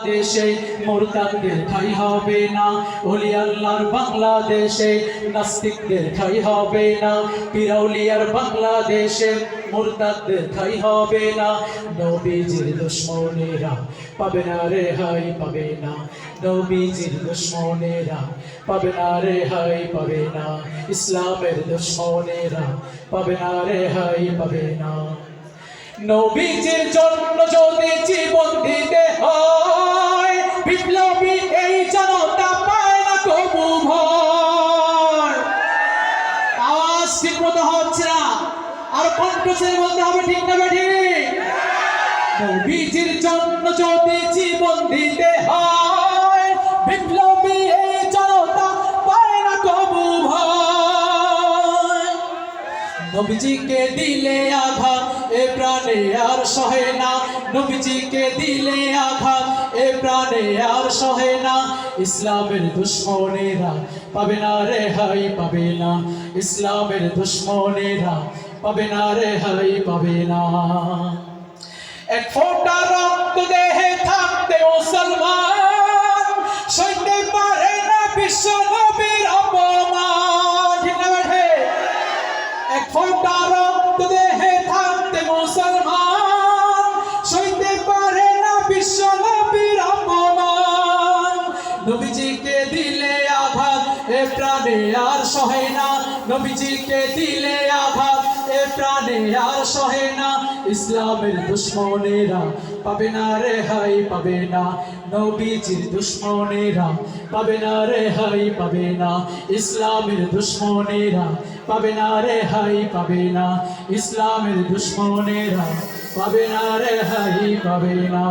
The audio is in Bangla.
বাংলাদেশে মুরতাদদের ঠাঁই হবে না, ওলি আল্লাহর বাংলাদেশে নাস্তিকদের ঠাঁই হবে না, পীর আউলিয়ার বাংলাদেশে মুরতাদদের ঠাঁই হবে না। নবীজির দুশমনেরা পাবে না রেহাই পাবে না, নবীজির দুশমনেরা পাবে না রেহাই পাবে না, ইসলামের দুশমনেরা পাবে না রেহাই পাবে না। নবীজির জন্য যদি জীবন দিতে হয়, বিপ্লবী এই জনতা পায় না কবু ভয়। আওয়াজ ঠিক মতো হচ্ছে না, আর কণ্ঠস্বরে বলতে হবে, ঠিক না বেঠিক? নবীজির জন্য যদি জীবন দিতে হয়, বিপ্লবী এই জনতা পায় না কবু ভয়। নবীজিকে দিলে আঘাত এ প্রাণে আর সহে না, নবীজিকে দিলে আঘাত এ প্রাণে আর সহে না, ইসলামের দুশমনেরা পাবে না রেহাই পাবে না, ইসলামের দুশমনেরা পাবে না রেহাই পাবে না। এক ফোঁটা রক্ত দেহে থাকতে মুসলমান সইতে পারে না বিশ্ব নবীর অপমান, ঠিক না বেঠে? এক ফোঁটা রক্ত দেহে থাকতে মুসলমান সইতে পারে না বিশ্ব নবীর অপমান। নবীজিকে দিলে আঘাত এ প্রাণে আর সহে না, নবীজিকে দিলে আঘাত এ প্রাণে আর সহে না, ইসলামের দুশমনেরা পাবে না রেহাই পাবে না, নবীজির দুশমনেরা পাবে না রেহাই পাবে না, ইসলামের দুশমনেরা পাবে না রেহাই পাবে না, ইসলামের দুশমনেরা পাবে না রেহাই পাবে না।